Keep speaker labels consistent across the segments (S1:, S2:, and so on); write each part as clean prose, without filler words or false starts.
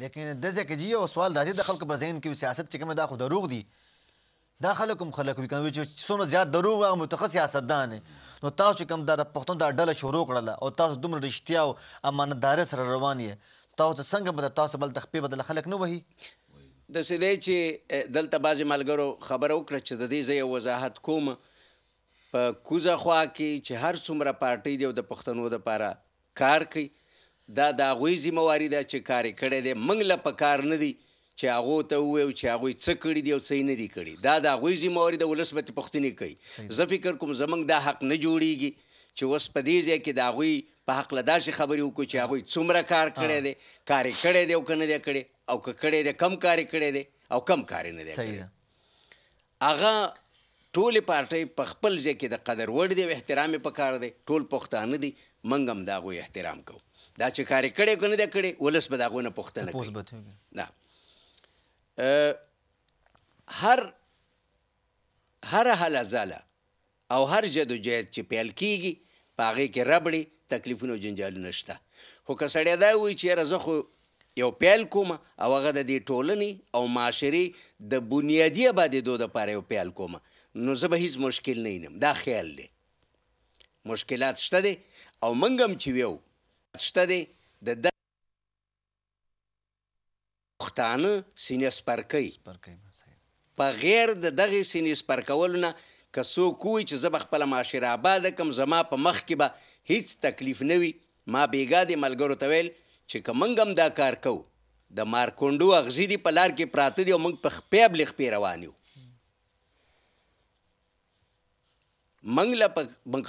S1: لیکن داسې کې جي یو سوال دا چې د خلکو په ذهن کې سیاست چې کوم دا خو دروغ دي دا خلک هم خلک وي که چې څومره زیات دروغ هغه متخصص سیاستدان نو تاسو چې کوم دا پښتون دا ډله شروع کړله او تاسو دومره رښتیا او امانتدارۍ سره روان یې تاسو ته څنګه به تاسو بل تخپې بدله خلک نه وهي
S2: داسې دی چې دلته بعضې ملګرو خبره وکړه چې د دې زه یو وضاحت کوم په کوزه خوا کې چې هر څومره پارټۍ دی او د پښتنو دپاره کار کوي دا د هغوی ذمهواري ده چې کار یې کړی دی موږ له په کار نه دی چې هغو ته ووایو چې هغوی څه کړي دي او څه یې نه دي کړي دا د هغوی ذمهواري د ولس به پوښتنې کوي زه فکر کوم زموږ دا حق نه جوړیږي چې اوس په دې ځای کې د هغوی په هکله داسې خبرې وکړو چې هغوی څومره کار کړی دی کار یې کړی دی او که نه دی کړی او که کړی دی کم کار یې کړی دی او کم کار یې نه دی کړی هغه ټولې پارټۍ په خپل ځای کې د قدر وړ دی او احترام یې پکار دی ټول پښتانه دي موږ هم د هغوی احترام کوو دا چې کار یې کړی او که نه دی کړی ولس به د هغوی نه پوښتنه کوي هره هله ځله او هر جدوجهد چې پیل کیږي په هغې کې ربړې تکلیفونه او جنجالونه شته خو که سړی دا وایي چې یاره زه خو یو پیل کوم او هغه د دې ټولنې او معاشرې د بنیادي آبادېدو دپاره یو پیل کوم نو زه به هیڅ مشکل نه وینم دا خیال دی مشکلات شته دی او موږ هم چې ویو شته دی د پښتانه سینې سپر کوي په غیر د دغې سینې سپر کولو نه که څوک ووایي چې زه به خپله معاشره آباده کړم زما په مخ کې به هیڅ تکلیف نه وي ما بېګا دې ملګرو ته ویل چې که موږ هم دا کار کوو د مارکونډو اغزي دي په لار کې پراته دي او موږ په خپې بلې خپې روان یو موږ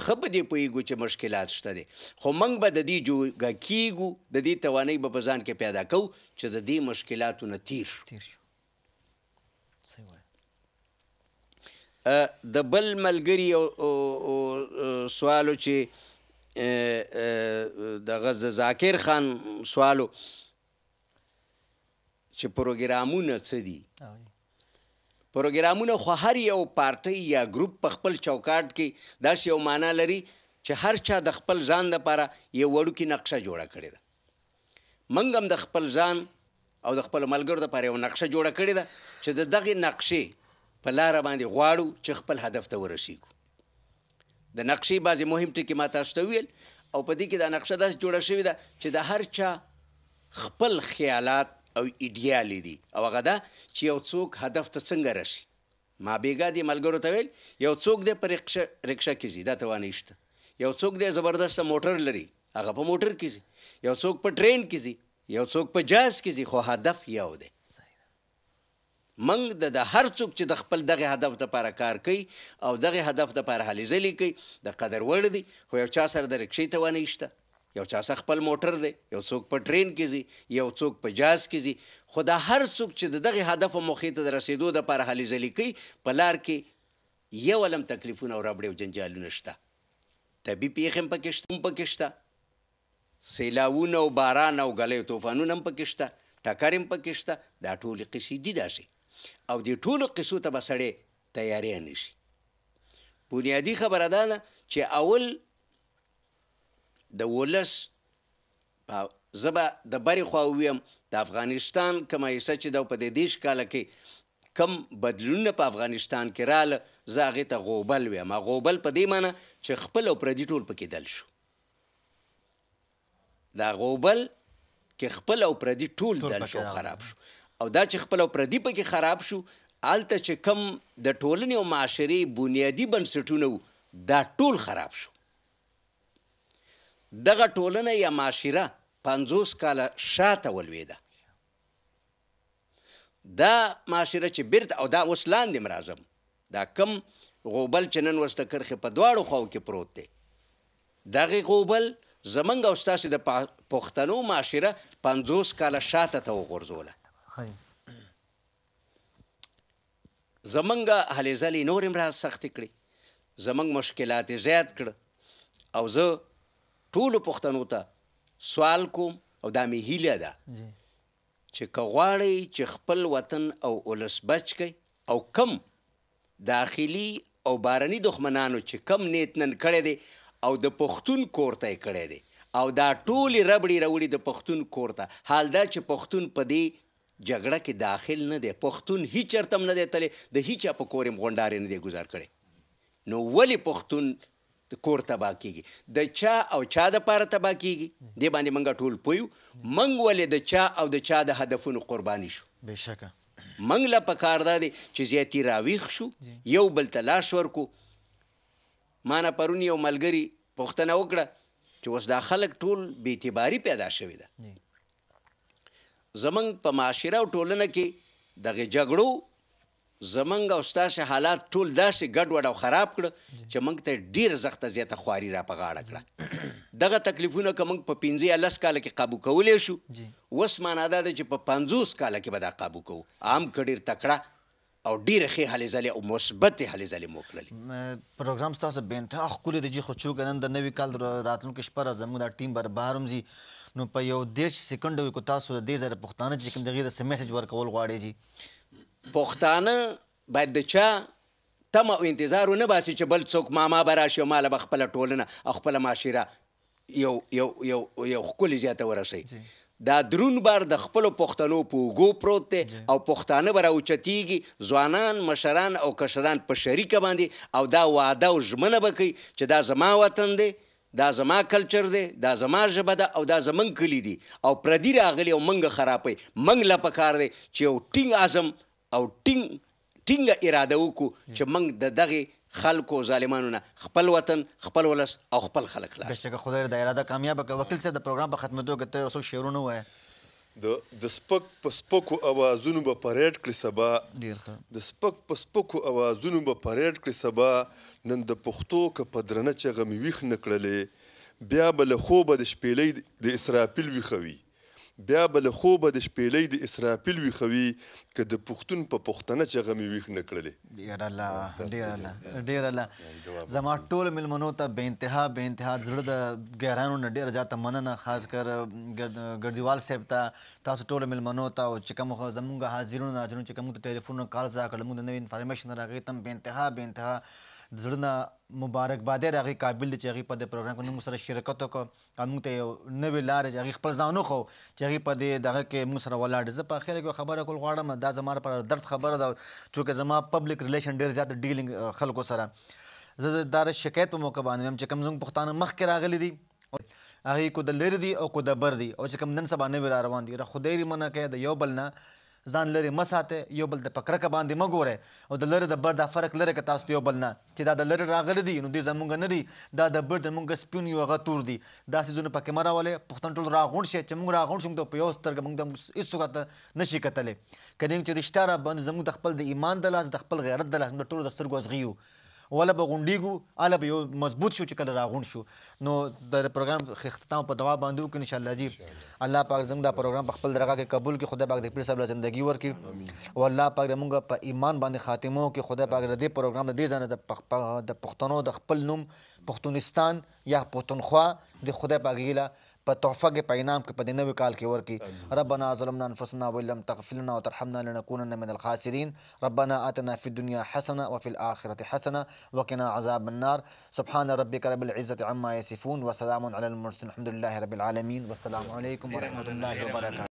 S2: ښه په دې پوهېږو چې مشکلات شته دی خو موږ به د دې جوګه کیږو د دې توانۍ به په ځان کې پیدا کوو چې د دې مشکلاتو نه تیر شو د بل ملګري سوالو چې دغه د ذاکر خان سوالو چې پروګرامونه څه دي پروګرامونه خو هر یو پارټۍ یا ګروپ په خپل چوکاټ کې داسې یو معنا لري چې هر چا د خپل ځان دپاره یو وړوکې نقشه جوړه کړې ده موږ هم د خپل ځان او د خپلو ملګرو دپاره یو نقشه جوړه کړې ده چې د دغې نقشې په لاره باندې غواړو چې خپل هدف ته ورسیږو د نقشې بعضې مهم ټکي ما تاسو ته ویل او په دې کې دا نقشه داسې جوړه شوې ده چې د هر چا خپل خیالات او ایډیالې دي او هغه ده چې یو څوک هدف ته څنګه رسي ما بېګا دې ملګرو ته ویل یو څوک دی په رکشه کې ځي دا توانۍ شته یو څوک دی زبردسته موټر لري هغه په موټر کې ځي یو څوک په ټرین کې ځي یو څوک په جهاز کې ځي خو هدف یو دی موږ د هر څوک چې د خپل دغه هدف دپاره کار کوي او دغه هدف دپاره هلې ځلې کوي د قدر وړ دی خو یو چا سره د رکشې توانۍ شته یو چا سره خپل موټر دی یو څوک په ټرین کې ځي یو څوک په جهاز کې ځي خو دا هر څوک چې د دغه هدف او موخې ته د رسېدو دپاره هلې ځلې کوي په لار کې یو علم تکلیفونه او ربړې او جنجالونه شته طبي پیښې هم پکې شته سیلاوونه او باران او ګلۍ طوفانونه هم پکې شته ټکر هم پکې شته دا ټولې قصې دي داسې او دې ټولو قصو ته به سړی تیاری نه شي بنیادي خبره دا ده چې اول د ولس زه به د برې خوا وویم د افغانستان کومه حصه چې ده په دې دېرش کاله کې کم بدلونونه په افغانستان کې راله زه هغې ته غوبل ویم غوبل په دې معنی چې خپل او پردي ټول پکې دل شو دا غوبل کې خپل او پردي ټول دل شو خراب شو او دا چې خپل او پردي پکې خراب شو هلته چې کم د ټولنې او معاشرې بنیادي بنسټونه وو دا ټول خراب شو دغه ټولنه یا معاشره 50 کاله شاته ولوېده دا معاشره چې بیرته او دا اوس لاندې مرازم دا کم غوبل چې نن ورسته کرښې په دواړو خواو کې پروت دی دغې غوبل زموږ او ستاسې د پښتنو معاشره 50 کاله شاته ته وغورځوله زمونږ هلې ځلې نور هم را سختې کړې زمونږ مشکلات یې زیات کړه او زه ټولو پښتنو ته سوال کوم او دا مې هیله ده چې که غواړئ چې خپل وطن او ولس بچ کئ او کم داخلي او بارني دښمنانو چې کم نیت نن کړی دی او د پښتون کور ته یې کړی دی او دا ټولې ربړې راوړي د پښتون کور ته. حال دا چې پښتون په دې جګړه کې داخل نه دی، پښتون هیڅ چېرته هم نه دی تللی، د هیچا په کور یې غونډارې نه دی ګزار کړی. نو ولې پښتون کور تباه کېږي؟ د چا او چا دپاره تباه کېږي؟ دې باندې موږ ټول پوه یو. موږ ولې د چا او د چا د هدفونو قرباني شو؟
S1: بېشکه
S2: موږ له پکار دا دی چې زیاتي راویښ شو، یو بل ته لاس ورکو. ما نه پرون یو ملګري پوښتنه وکړه چې اوس دا خلک ټول بې اعتباري پیدا شوې ده. زمونږ په معاشره او ټولنه کې دغه جګړو زمونږ او ستاسې حالات ټول داسې ګډوډ او خراب کړه چې موږ ته ډېر سخته زیاته خواري را په غاړه کړه. دغه تکلیفونه که موږ په 15 کاله کې قابو کولی شو، اوس معنا دا ده چې په 50 کاله کې به دا قابو کوو. عام که ډېر تکړه او ډېرې ښې هلې ځلې او مثبتې هلې ځلې مو کړلې.
S1: پروګرام ستاسو بې انتها ښکلې دی جي، خو چونکه نن د نوي کال راتلونکې شپه را زموږ دا ټیم به بهر هم ځي، نو په یو 10 سیکنډو کې تاسو د دې ځای پښتانه چې کوم د هغې د څه میسج ورکول غواړئ جي؟
S2: پښتانه باید د چا تمه او انتظار ونه باسي چې بل څوک ماما به راشي او ماله به خپله ټولنه او خپله معاشره یو ښکلې زیاته ورسوي. دا درون بار د خپلو پښتنو په اوږو پروت دی او پښتانه به راوچتېږي، ځوانان مشران او کشران په شریکه باندې، او دا وعده او ژمنه به کوي چې دا زما وطن دی، دا زما کلچر دی، دا زما ژبه ده او دا زمونږ کلي دي، او پردي راغلي او موږ خرابوي. موږ له پکار دی چې یو ټینګ عزم او ټینګه اراده وکړو چې موږ د دغې خلکو ظالمانو نه خپل وطن، خپل ولس او خپل خلک خلاص.
S1: بېشکه خدای د اراده کامیابه کړه. وکیل صاحب د پروګرام په ختمېدو کې ته یو څو شعرونه ووایه.
S3: د سپک په سپکو اوازونو به پریډ کړي سبا،
S1: ډېر ښه.
S3: د سپک په سپکو اوازونو به پریډ کړي سبا، نن د پښتو که په درنه چغه مې ویښ نه کړلې، بیا به له خوبه د شپېلۍ د اسرافیل ویښوي، بیا به له خوبه د شپېلۍ د اسرافیل ویښوي، که د پښتون په پښتنه چغه مې ویښ نه کړلې.
S1: ډېر الله، ډېر الله، ډېر الله. زما ټولو مېلمنو ته بې انتها زړه د ګیرانو نه ډېره زیاته مننه، خاص کر ګردیوال صاحب ته، تاسو ټولو مېلمنو ته، او چې کوم زموږ حاضرینو ناظرینو چې کوم ته ټلیفون کالز راکړل، موږ د نوې انفارمیشن راغی ته بې انتها زړه نه مبارکبادۍ د هغې قابل دی چې هغې په دې پروګرام کې موږ سره شرکت وکړو او موږ ته یو نوې لارې چې هغې خپل ځان وښو چې هغې په دې دغه کې موږ سره ولاړ دي. زه په اخره کې یو خبره کول غواړم، دا زما لپاره درد خبره ده چونکې زما پبلک ریلیشن ډېر زیات ډیلینګ خلکو سره. زه دا شکایت په موقع باندې وایم چې کوم زموږ پښتانه مخکې راغلي دي، هغې کو د لرې دي او کو د بر دي، او چې کوم نن سبا نوي را روان دي، خدای دې منع کوي د یو بل نه ځان لرې مه ساتئ، یو بل ته په کرکه باندې مه ګورئ، او د لرې د بر دا فرق لرې که تاسو د یو بل نه چې دا د لرې راغلي دي نو دوی زموږ نه دي، دا د بر زموږ سپین یو هغه تور دي. دا څیزونه پکې مه راولئ. پښتون ټول راغونډ شي، چې موږ راغونډ شو موږ ته په یو سترګه موږ ته هېڅوک ته نه شي کتلی. که دې چې رښتیا را باندې زموږ د خپل د ایمان د لاس، د خپل غیرت د لاس، موږ ټولو د سترګو ازغي یو، وله به غونډېږو، هله به یو مضبوط شو چې کله راغونډ شو. نو د پروګرام اختتام په دعا باندې وکړو انشاءالله جي. الله پاک زموږ دا پروګرام په خپل درګاه کې قبول کړي، خدای پاک د پیر صاحب له زندګي ورکړي، او الله پاک زموږ په ایمان باندې خاتمه وکړي. خدای پاک د دې پروګرام د دې ځای نه د پښتنو د خپل نوم پښتونستان یا پښتونخوا د خدای پاک هیله په تحفه کې په انعام کې په دې نوي کال کې ورکړي. ربنا ظلمنا انفسنا وان لم تغفر لنا وترحمنا لنكونن من الخاسرين. ربنا آتنا في الدنيا حسنه وفي الآخرة حسنه وقنا عذاب النار. سبحان ربك رب العزة عما يصفون وسلام على المرسلين الحمد لله رب العالمين والسلام عليكم ورحمة الله وبركاته.